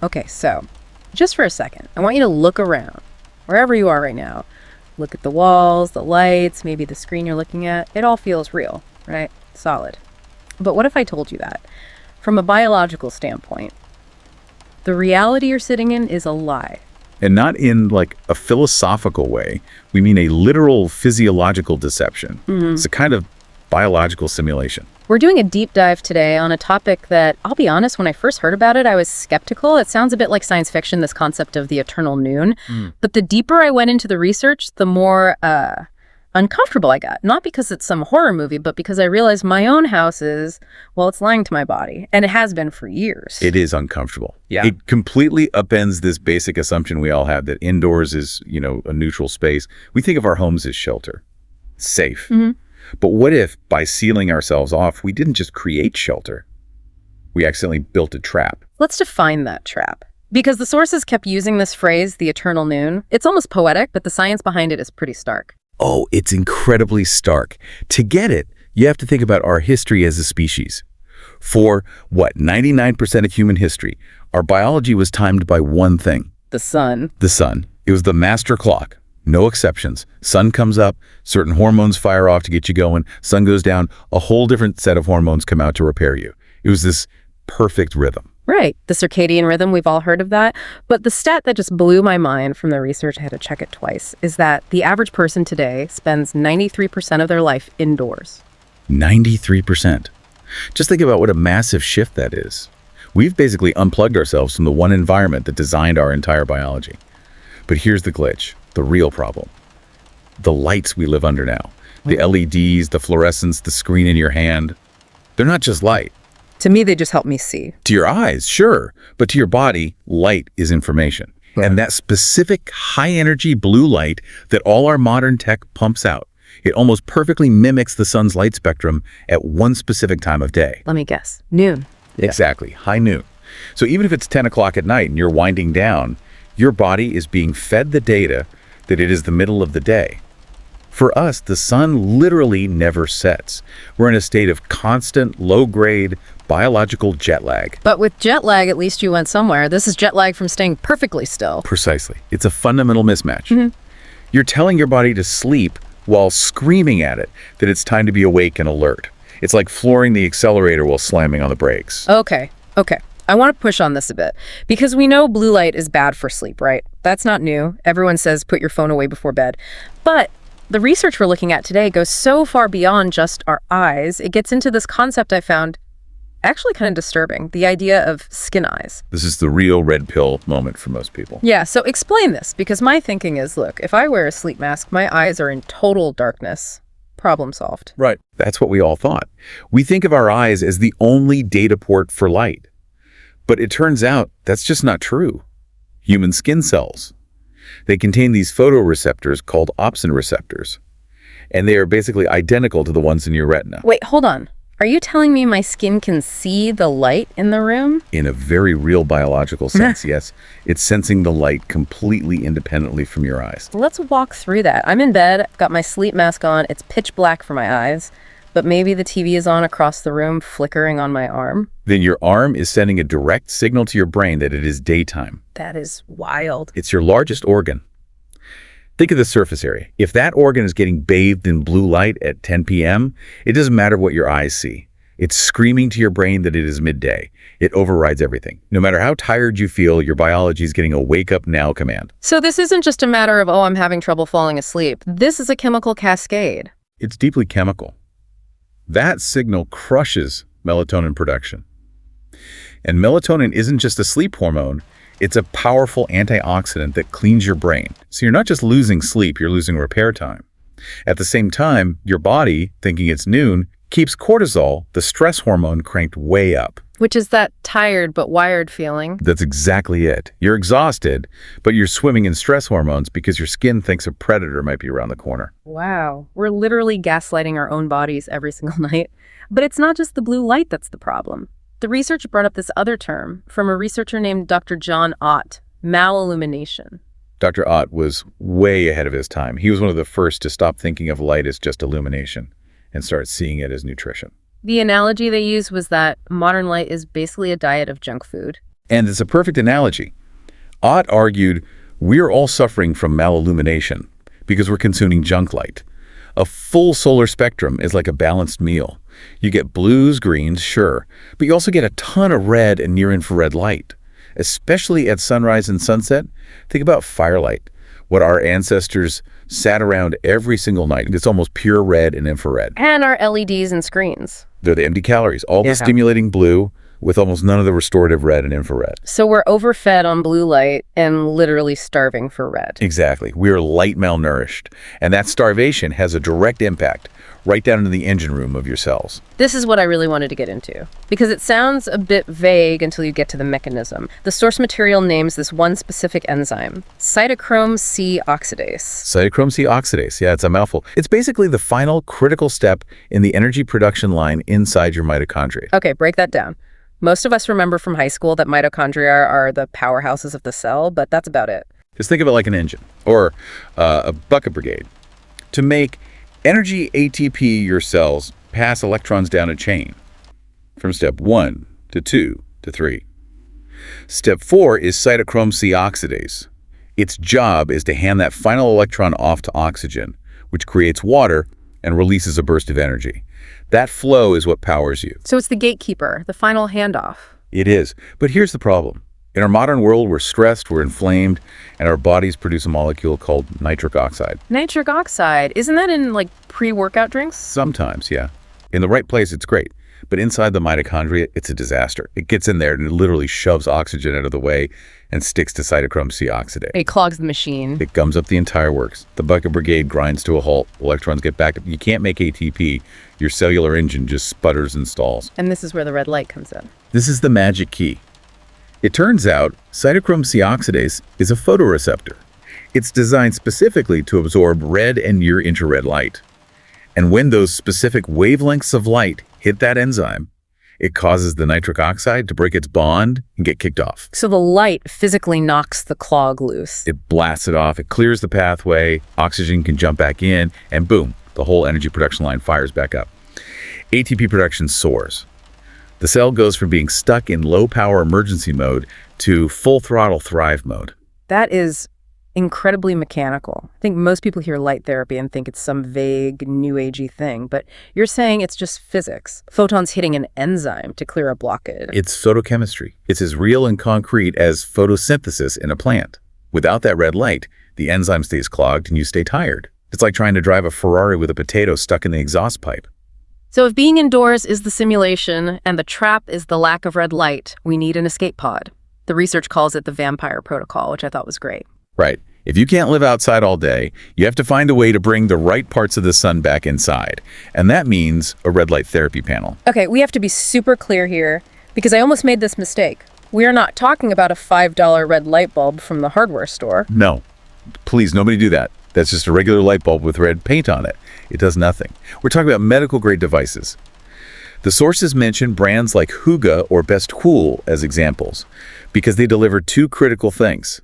Okay, so just for a second, I want you to look around, wherever you are right now. Look at the walls, the lights, maybe the screen you're looking at. It all feels real, right? Solid. But what if I told you that, from a biological standpoint, the reality you're sitting in is a lie? And not in like a philosophical way. We mean a literal physiological deception. It's a kind of biological simulation. We're doing a deep dive today on a topic that, I'll be honest, when I first heard about it, I was skeptical. It sounds a bit like science fiction, this concept of the eternal noon. But the deeper I went into the research, the more uncomfortable I got. Not because it's some horror movie, but because I realized my own house is, well, it's lying to my body. And it has been for years. It is uncomfortable. Yeah. It completely upends this basic assumption we all have that indoors is, a neutral space. We think of our homes as shelter, safe. But what if, by sealing ourselves off, we didn't just create shelter? We accidentally built a trap. Let's define that trap. Because the sources kept using this phrase, the eternal noon. It's almost poetic, but the science behind it is pretty stark. Oh, it's incredibly stark. To get it, you have to think about our history as a species. For, 99% of human history, our biology was timed by one thing. The sun. The sun. It was the master clock. No exceptions. Sun comes up, certain hormones fire off to get you going. Sun goes down, a whole different set of hormones come out to repair you. It was this perfect rhythm. Right. The circadian rhythm, we've all heard of that. But the stat that just blew my mind from the research, I had to check it twice, is that the average person today spends 93% of their life indoors. 93%. Just think about what a massive shift that is. We've basically unplugged ourselves from the one environment that designed our entire biology. But here's the glitch. The real problem. The lights we live under now. The LEDs, the fluorescence, the screen in your hand. They're not just light. To me, they just help me see. To your eyes, sure. But to your body, light is information. Right. And that specific high-energy blue light that all our modern tech pumps out, it almost perfectly mimics the sun's light spectrum at one specific time of day. Let me guess. Noon. Exactly. High noon. So even if it's 10 o'clock at night and you're winding down, your body is being fed the data that it is the middle of the day. For us, the sun literally never sets. We're in a state of constant, low-grade, biological jet lag. But with jet lag, at least you went somewhere. This is jet lag from staying perfectly still. Precisely. It's a fundamental mismatch. You're telling your body to sleep while screaming at it that it's time to be awake and alert. It's like flooring the accelerator while slamming on the brakes. Okay. I want to push on this a bit, because we know blue light is bad for sleep, right? That's not new. Everyone says put your phone away before bed. But the research we're looking at today goes so far beyond just our eyes. It gets into this concept I found actually kind of disturbing, the idea of skin eyes. This is the real red pill moment for most people. Yeah, so explain this, because my thinking is, look, if I wear a sleep mask, my eyes are in total darkness. Problem solved. Right. That's what we all thought. We think of our eyes as the only data port for light. But it turns out that's just not true. Human skin cells. They contain these photoreceptors called opsin receptors. And they are basically identical to the ones in your retina. Wait, hold on. Are you telling me my skin can see the light in the room? In a very real biological sense, yes. It's sensing the light completely independently from your eyes. Let's walk through that. I'm in bed, I've got my sleep mask on, it's pitch black for my eyes, but maybe the TV is on across the room, flickering on my arm. Then your arm is sending a direct signal to your brain that it is daytime. That is wild. It's your largest organ. Think of the surface area. If that organ is getting bathed in blue light at 10 p.m., it doesn't matter what your eyes see. It's screaming to your brain that it is midday. It overrides everything. No matter how tired you feel, your biology is getting a wake up now command. So this isn't just a matter of, oh, I'm having trouble falling asleep. This is a chemical cascade. It's deeply chemical. That signal crushes melatonin production. And melatonin isn't just a sleep hormone. It's a powerful antioxidant that cleans your brain. So you're not just losing sleep, you're losing repair time. At the same time, your body, thinking it's noon, keeps cortisol, the stress hormone, cranked way up. Which is that tired but wired feeling. That's exactly it. You're exhausted, but you're swimming in stress hormones because your skin thinks a predator might be around the corner. Wow. We're literally gaslighting our own bodies every single night. But it's not just the blue light that's the problem. The research brought up this other term from a researcher named Dr. John Ott, malillumination. Dr. Ott was way ahead of his time. He was one of the first to stop thinking of light as just illumination and start seeing it as nutrition. The analogy they used was that modern light is basically a diet of junk food. And it's a perfect analogy. Ott argued we're all suffering from malillumination because we're consuming junk light. A full solar spectrum is like a balanced meal. You get blues, greens, sure, but you also get a ton of red and near-infrared light, especially at sunrise and sunset. Think about firelight, what our ancestors sat around every single night. It's almost pure red and infrared. And our LEDs and screens. They're the empty calories, all the stimulating blue with almost none of the restorative red and infrared. So we're overfed on blue light and literally starving for red. Exactly. We are light malnourished. And that starvation has a direct impact right down into the engine room of your cells. This is what I really wanted to get into, because it sounds a bit vague until you get to the mechanism. The source material names this one specific enzyme, Cytochrome C oxidase. Cytochrome C oxidase, yeah, it's a mouthful. It's basically the final critical step in the energy production line inside your mitochondria. Okay, break that down. Most of us remember from high school that mitochondria are the powerhouses of the cell, but that's about it. Just think of it like an engine or a bucket brigade. To make energy ATP, your cells pass electrons down a chain from step 1 to 2 to 3. Step 4 is cytochrome C oxidase. Its job is to hand that final electron off to oxygen, which creates water and releases a burst of energy. That flow is what powers you. So it's the gatekeeper, the final handoff. It is. But here's the problem. In our modern world, we're stressed, we're inflamed, and our bodies produce a molecule called nitric oxide. Nitric oxide, isn't that in like pre-workout drinks? Sometimes, yeah. In the right place, it's great. But inside the mitochondria, it's a disaster. It gets in there and it literally shoves oxygen out of the way and sticks to cytochrome C oxidase. It clogs the machine. It gums up the entire works. The bucket brigade grinds to a halt. Electrons get back up. You can't make ATP. Your cellular engine just sputters and stalls. And this is where the red light comes in. This is the magic key. It turns out cytochrome C oxidase is a photoreceptor. It's designed specifically to absorb red and near-infrared light. And when those specific wavelengths of light hit that enzyme, it causes the nitric oxide to break its bond and get kicked off. So the light physically knocks the clog loose. It blasts it off, it clears the pathway, oxygen can jump back in, and boom, the whole energy production line fires back up. ATP production soars. The cell goes from being stuck in low-power emergency mode to full-throttle thrive mode. That is incredibly mechanical. I think most people hear light therapy and think it's some vague, new agey thing, but you're saying it's just physics. Photons hitting an enzyme to clear a blockade. It's photochemistry. It's as real and concrete as photosynthesis in a plant. Without that red light, the enzyme stays clogged and you stay tired. It's like trying to drive a Ferrari with a potato stuck in the exhaust pipe. So if being indoors is the simulation and the trap is the lack of red light, we need an escape pod. The research calls it the vampire protocol, which I thought was great. Right. If you can't live outside all day, you have to find a way to bring the right parts of the sun back inside. And that means a red light therapy panel. Okay, we have to be super clear here, because I almost made this mistake. We are not talking about a $5 red light bulb from the hardware store. No. Please, nobody do that. That's just a regular light bulb with red paint on it. It does nothing. We're talking about medical-grade devices. The sources mention brands like Huga or Best Cool as examples, because they deliver two critical things: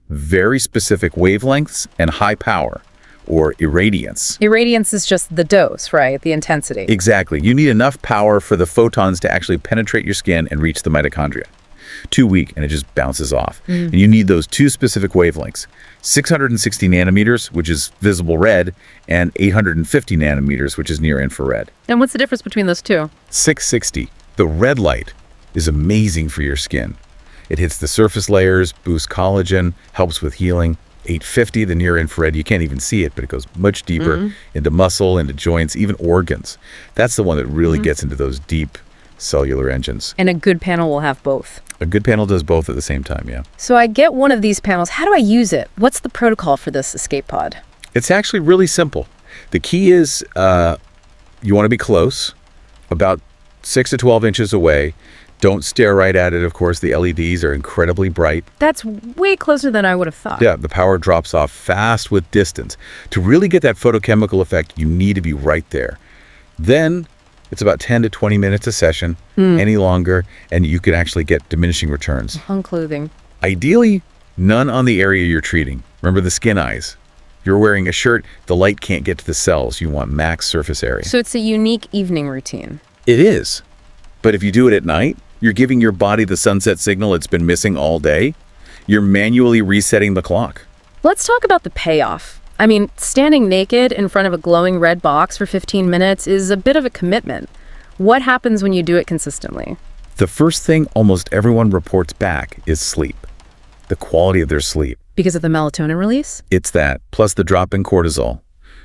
very specific wavelengths and high power, or irradiance. Irradiance is just the dose, right? The intensity. Exactly. You need enough power for the photons to actually penetrate your skin and reach the mitochondria. Too weak, and it just bounces off. And you need those two specific wavelengths: 660 nanometers, which is visible red, and 850 nanometers, which is near infrared. And what's the difference between those two? 660. The red light is amazing for your skin. It hits the surface layers, boosts collagen, helps with healing. 850, the near infrared, you can't even see it, but it goes much deeper into muscle, into joints, even organs. That's the one that really gets into those deep cellular engines. And a good panel will have both. A good panel does both at the same time, yeah. So I get one of these panels. How do I use it? What's the protocol for this escape pod? It's actually really simple. The key is you want to be close, about 6 to 12 inches away. Don't stare right at it, of course. The LEDs are incredibly bright. That's way closer than I would have thought. Yeah, the power drops off fast with distance. To really get that photochemical effect, you need to be right there. Then it's about 10 to 20 minutes a session, any longer, and you can actually get diminishing returns. On clothing. Ideally, none on the area you're treating. Remember the skin eyes. You're wearing a shirt, the light can't get to the cells. You want max surface area. So it's a unique evening routine. It is. But if you do it at night, You're giving your body the sunset signal it's been missing all day. You're manually resetting the clock. Let's talk about the payoff. I mean, standing naked in front of a glowing red box for 15 minutes is a bit of a commitment. What happens when you do it consistently? The first thing almost everyone reports back is sleep. The quality of their sleep. Because of the melatonin release? It's that, plus the drop in cortisol.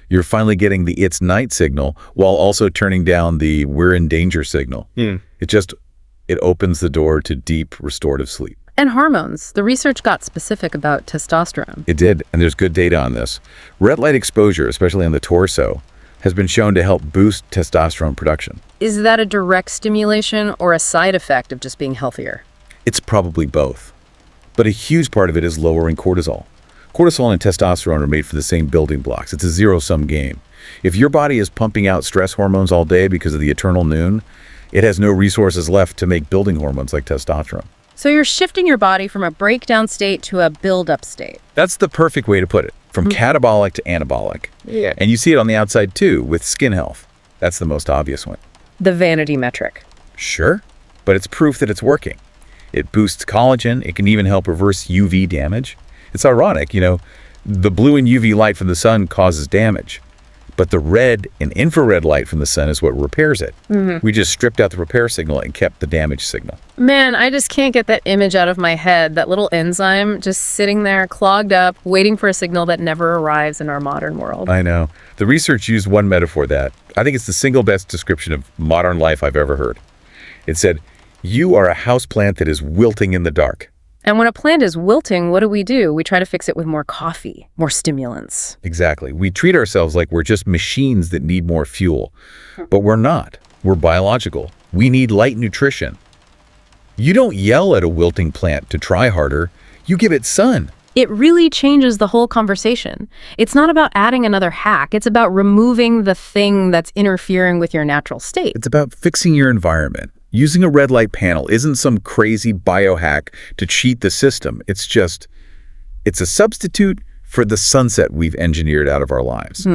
You're finally getting the it's night signal while also turning down the we're in danger signal. It opens the door to deep restorative sleep. And hormones. The research got specific about testosterone. It did, and there's good data on this. Red light exposure, especially on the torso, has been shown to help boost testosterone production. Is that a direct stimulation or a side effect of just being healthier? It's probably both. But a huge part of it is lowering cortisol. Cortisol and testosterone are made for the same building blocks. It's a zero-sum game. If your body is pumping out stress hormones all day because of the eternal noon, it has no resources left to make building hormones like testosterone. So you're shifting your body from a breakdown state to a build-up state. That's the perfect way to put it, from catabolic to anabolic. Yeah. And you see it on the outside too, with skin health. That's the most obvious one. The vanity metric. Sure, but it's proof that it's working. It boosts collagen. It can even help reverse UV damage. It's ironic, the blue and UV light from the sun causes damage, but the red and infrared light from the sun is what repairs it. We just stripped out the repair signal and kept the damage signal. Man, I just can't get that image out of my head, that little enzyme just sitting there clogged up, waiting for a signal that never arrives in our modern world. I know. The research used one metaphor that I think it's the single best description of modern life I've ever heard. It said, "You are a houseplant that is wilting in the dark." And when a plant is wilting, what do? We try to fix it with more coffee, more stimulants. Exactly. We treat ourselves like we're just machines that need more fuel. But we're not. We're biological. We need light nutrition. You don't yell at a wilting plant to try harder. You give it sun. It really changes the whole conversation. It's not about adding another hack. It's about removing the thing that's interfering with your natural state. It's about fixing your environment. Using a red light panel isn't some crazy biohack to cheat the system. It's a substitute for the sunset we've engineered out of our lives.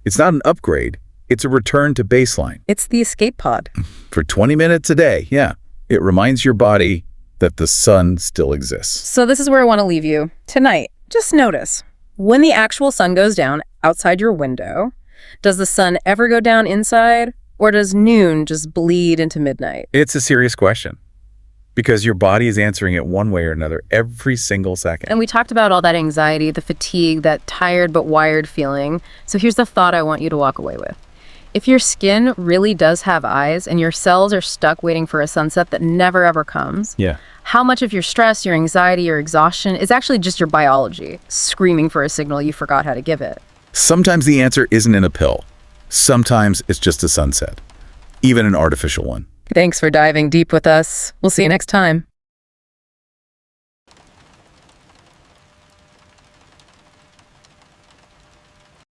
It's not an upgrade. It's a return to baseline. It's the escape pod. For 20 minutes a day, yeah. It reminds your body that the sun still exists. So this is where I want to leave you. Tonight, just notice, when the actual sun goes down outside your window, does the sun ever go down inside? Or does noon just bleed into midnight? It's a serious question because your body is answering it one way or another every single second. And we talked about all that anxiety, the fatigue, that tired but wired feeling. So here's the thought I want you to walk away with. If your skin really does have eyes and your cells are stuck waiting for a sunset that never ever comes, how much of your stress, your anxiety, your exhaustion is actually just your biology screaming for a signal you forgot how to give it? Sometimes the answer isn't in a pill. Sometimes it's just a sunset, even an artificial one. Thanks for diving deep with us. We'll see you next time.